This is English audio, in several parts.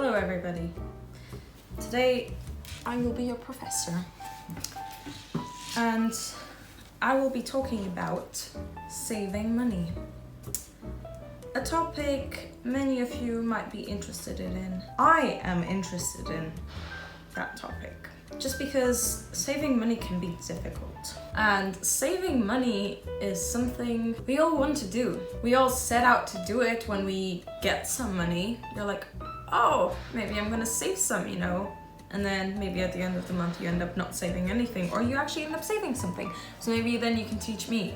Hello everybody. Today I will be your professor and I will be talking about saving money. A topic many of you might be interested in. I am interested in that topic just because saving money can be difficult. And saving money is something we all want to do. We all set out to do it when we get some money. You're like, oh, maybe I'm gonna save some, and then maybe at the end of the month you end up not saving anything, or you actually end up saving something. So maybe then you can teach me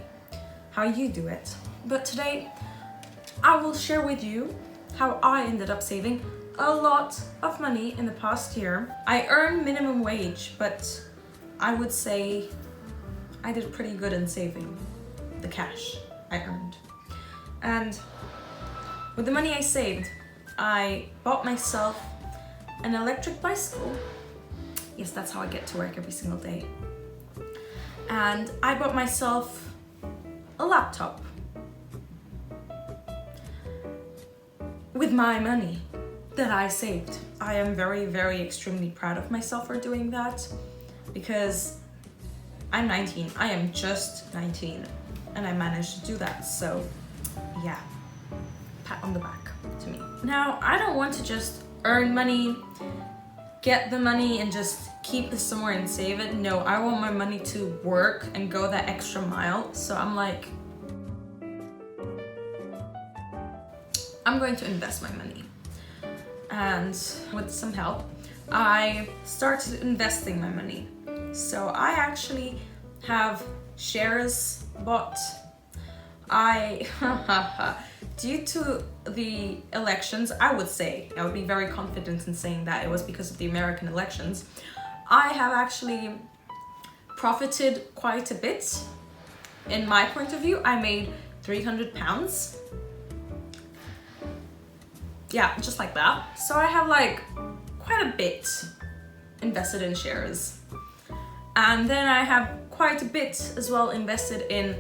how you do it. But today I will share with you how I ended up saving a lot of money in the past year. I earn minimum wage, but I would say I did pretty good in saving the cash I earned. And with the money I saved, I bought myself an electric bicycle. Yes, that's how I get to work every single day. And I bought myself a laptop with my money that I saved. I am very, very extremely proud of myself for doing that because I'm 19. I am just 19 and I managed to do that. So yeah, pat on the back to me. Now, I don't want to just earn money, get the money and just keep it somewhere and save it. No, I want my money to work and go that extra mile. So I'm like, I'm going to invest my money. And with some help, I started investing my money. So I actually have shares bought. Due to the elections, I would be very confident in saying that it was because of the American elections. I have actually profited quite a bit. In my point of view, I made £300. Yeah, just like that. So I have like quite a bit invested in shares. And then I have quite a bit as well invested in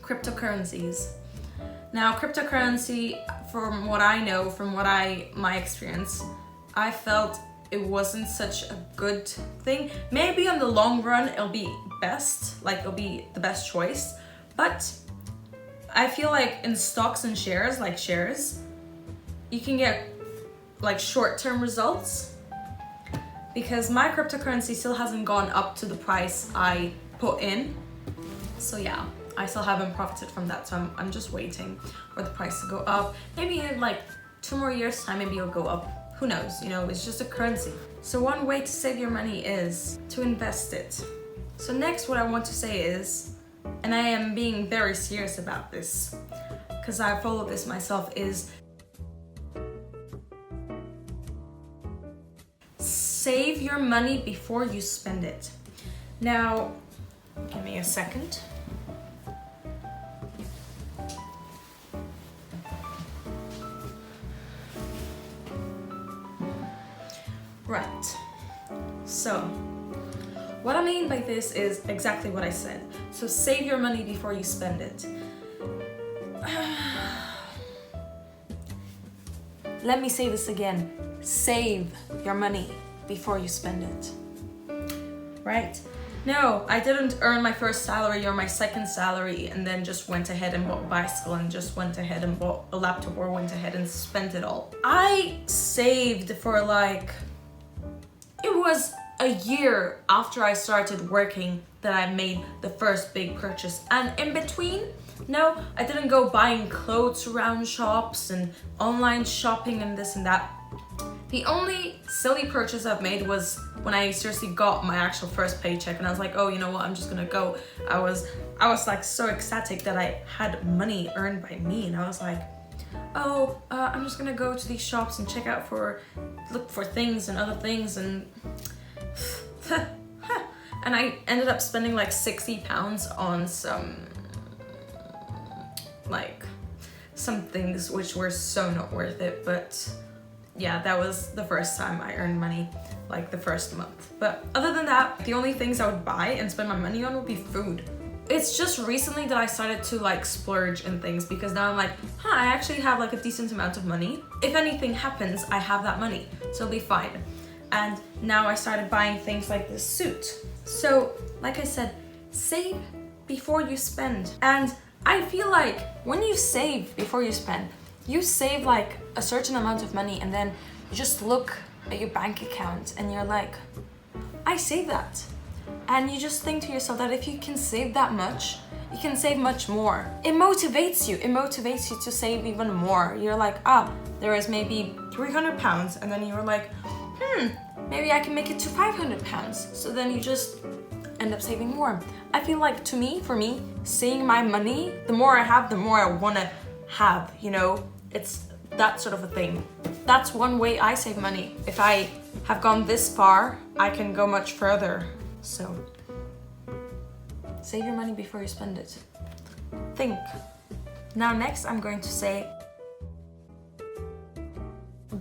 cryptocurrencies. Now, cryptocurrency, from what I know, my experience, I felt it wasn't such a good thing. Maybe in the long run, it'll be best, like it'll be the best choice. But I feel like in stocks and shares, like shares, you can get like short-term results because my cryptocurrency still hasn't gone up to the price I put in. So yeah, I still haven't profited from that. So I'm just waiting for the price to go up. Maybe in like 2 more years time, maybe it'll go up. Who knows? It's just a currency. So one way to save your money is to invest it. So next, what I want to say is, and I am being very serious about this because I follow this myself, is save your money before you spend it. Now, give me a second. Right. So, what I mean by this is exactly what I said. So save your money before you spend it. Let me say this again. Save your money before you spend it. Right? No, I didn't earn my first salary or my second salary and then just went ahead and bought a bicycle and just went ahead and bought a laptop or went ahead and spent it all. I saved for it was a year after I started working that I made the first big purchase. And in between, no, I didn't go buying clothes around shops and online shopping and this and that. The only silly purchase I've made was when I seriously got my actual first paycheck and I was like, oh, you know what, I'm just gonna go. I was like so ecstatic that I had money earned by me, and I was like, oh, I'm just gonna go to these shops and look for things and other things, and and I ended up spending like £60 on some things which were so not worth it. But yeah, that was the first time I earned money, like the first month. But other than that, the only things I would buy and spend my money on would be food. It's just recently that I started to like splurge in things, because now I'm like, I actually have like a decent amount of money. If anything happens, I have that money, so it'll be fine. And now I started buying things like this suit. So, like I said, save before you spend. And I feel like when you save before you spend, you save like a certain amount of money, and then you just look at your bank account and you're like, I saved that. And you just think to yourself that if you can save that much, you can save much more. It motivates you. It motivates you to save even more. You're like, there is maybe £300, and then you're like, maybe I can make it to £500. So then you just end up saving more. I feel like for me, saving my money, the more I have, the more I want to have, it's that sort of a thing. That's one way I save money. If I have gone this far, I can go much further. So, save your money before you spend it. Think. Now next I'm going to say,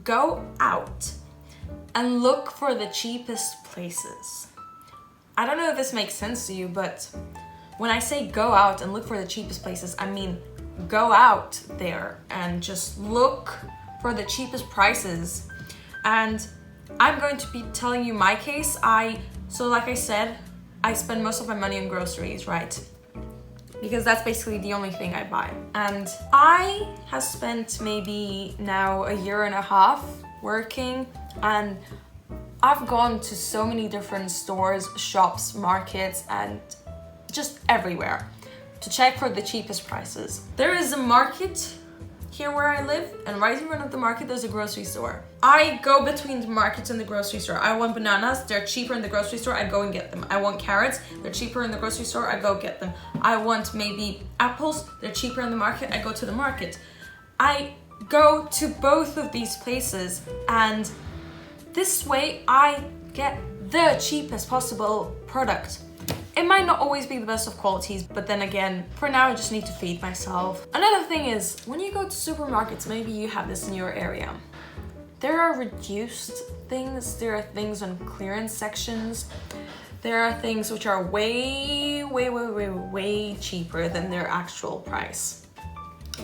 go out and look for the cheapest places. I don't know if this makes sense to you, but when I say go out and look for the cheapest places, I mean go out there and just look for the cheapest prices. And I'm going to be telling you my case. So like I said, I spend most of my money on groceries, right? Because that's basically the only thing I buy. And I have spent maybe now a year and a half working, and I've gone to so many different stores, shops, markets, and just everywhere to check for the cheapest prices. There is a market here where I live, and right in front of the market there's a grocery store. I go between the market and the grocery store. I want bananas, they're cheaper in the grocery store, I go and get them. I want carrots, they're cheaper in the grocery store, I go get them. I want maybe apples, they're cheaper in the market, I go to the market. I go to both of these places, and this way I get the cheapest possible product. It might not always be the best of qualities, but then again, for now I just need to feed myself. Another thing is, when you go to supermarkets, maybe you have this in your area. There are reduced things, there are things on clearance sections, there are things which are way, way, way, way, way cheaper than their actual price.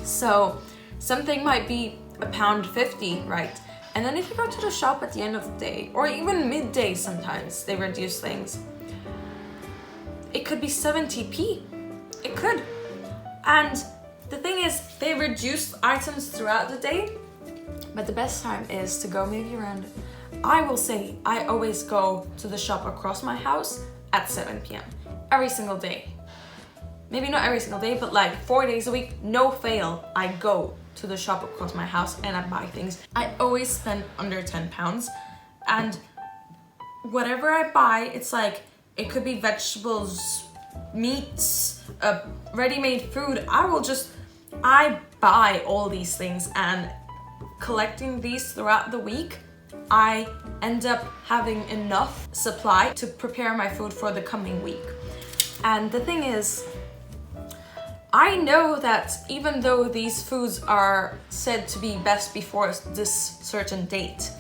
So something might be £1.50, right? And then if you go to the shop at the end of the day, or even midday sometimes, they reduce things. It could be 70p. It could. And the thing is, they reduce items throughout the day, but the best time is to go maybe around, I will say, I always go to the shop across my house at 7 p.m. every single day. Maybe not every single day, but like 4 days a week, no fail, I go to the shop across my house and I buy things. I always spend under £10, and whatever I buy, it's like, it could be vegetables, meats, ready-made food. I buy all these things, and collecting these throughout the week, I end up having enough supply to prepare my food for the coming week. And the thing is, I know that even though these foods are said to be best before this certain date,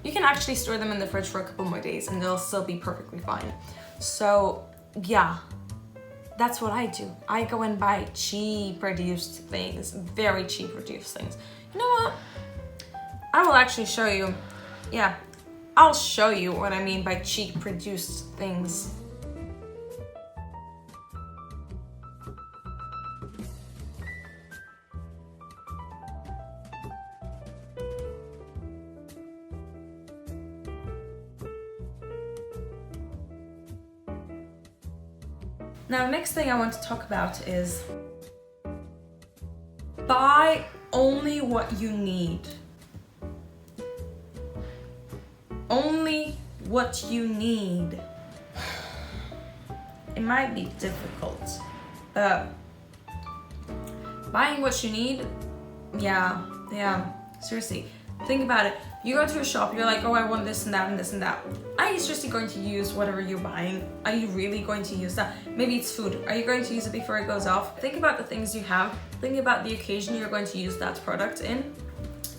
you can actually store them in the fridge for a couple more days and they'll still be perfectly fine. So yeah, that's what I do. I go and buy cheap reduced things, very cheap reduced things. You know what? I will actually show you. Yeah, I'll show you what I mean by cheap reduced things. Now, next thing I want to talk about is buy only what you need. Only what you need. It might be difficult, but buying what you need, yeah, seriously. Think about it. You go to a shop, you're like, oh, I want this and that and this and that. Are you seriously going to use whatever you're buying? Are you really going to use that? Maybe it's food. Are you going to use it before it goes off? Think about the things you have. Think about the occasion you're going to use that product in.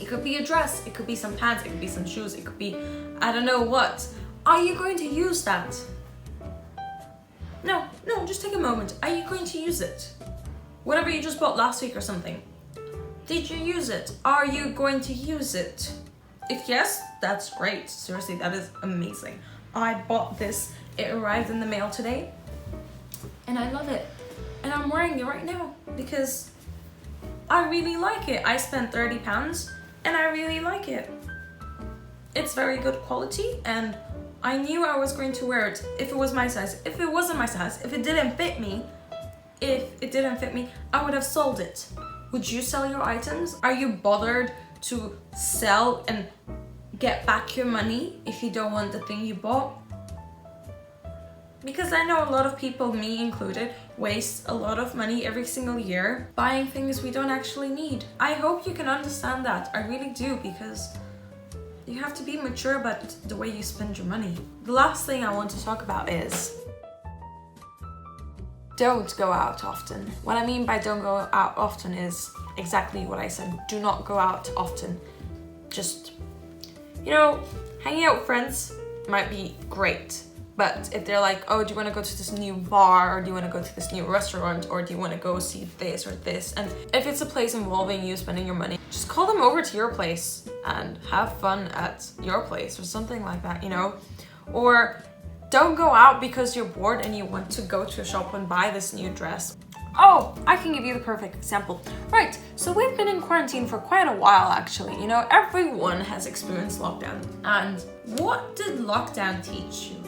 It could be a dress, it could be some pants, it could be some shoes, it could be, I don't know what. Are you going to use that? No, just take a moment. Are you going to use it? Whatever you just bought last week or something. Did you use it? Are you going to use it? If yes, that's great. Seriously, that is amazing. I bought this. It arrived in the mail today. And I love it. And I'm wearing it right now because I really like it. I spent £30 and I really like it. It's very good quality and I knew I was going to wear it if it was my size. If it wasn't my size, if it didn't fit me, I would have sold it. Would you sell your items? Are you bothered to sell and get back your money if you don't want the thing you bought? Because I know a lot of people, me included, waste a lot of money every single year buying things we don't actually need. I hope you can understand that. I really do, because you have to be mature about the way you spend your money. The last thing I want to talk about is don't go out often. What I mean by don't go out often is exactly what I said. Do not go out often. Just, hanging out with friends might be great. But if they're like, oh, do you want to go to this new bar, or do you want to go to this new restaurant, or do you want to go see this or this? And if it's a place involving you spending your money, just call them over to your place and have fun at your place or something like that, Or don't go out because you're bored and you want to go to a shop and buy this new dress. Oh, I can give you the perfect example. Right, so we've been in quarantine for quite a while actually. Everyone has experienced lockdown. And what did lockdown teach you?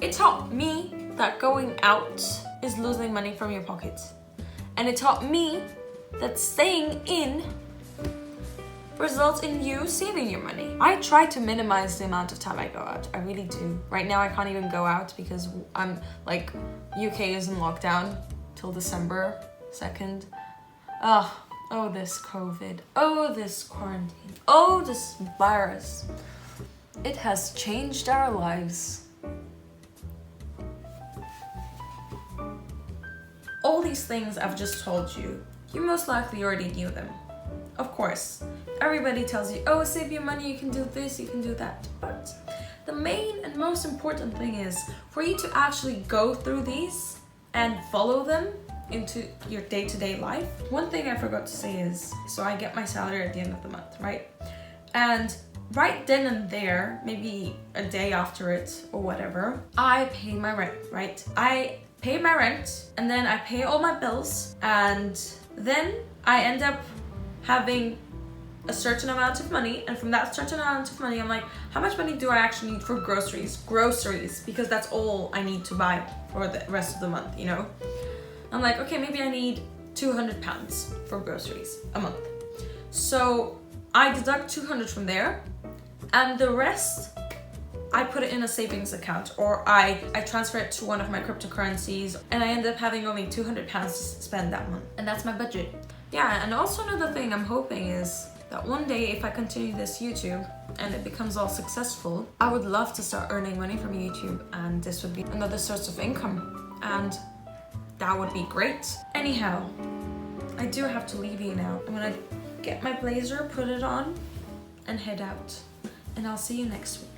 It taught me that going out is losing money from your pocket. And it taught me that staying in results in you saving your money. I try to minimize the amount of time I go out. I really do. Right now I can't even go out because I'm UK is in lockdown till December 2nd. Oh, this COVID. Oh, this quarantine. Oh, this virus. It has changed our lives. All these things I've just told you, you most likely already knew them. Of course, everybody tells you, oh, save your money, you can do this, you can do that. But the main and most important thing is for you to actually go through these and follow them into your day-to-day life. One thing I forgot to say is, so I get my salary at the end of the month, right? And right then and there, maybe a day after it or whatever, I pay my rent, right? I pay my rent and then I pay all my bills, and then I end up having a certain amount of money, and from that certain amount of money I'm like, how much money do I actually need for groceries, because that's all I need to buy for the rest of the month, I'm like, okay, maybe I need £200 for groceries a month. So I deduct 200 from there, and the rest I put it in a savings account, or I transfer it to one of my cryptocurrencies, and I end up having only £200 to spend that month. And that's my budget. Yeah, and also another thing I'm hoping is that one day if I continue this YouTube and it becomes all successful, I would love to start earning money from YouTube, and this would be another source of income, and that would be great. Anyhow, I do have to leave you now. I'm gonna get my blazer, put it on, and head out. And I'll see you next week.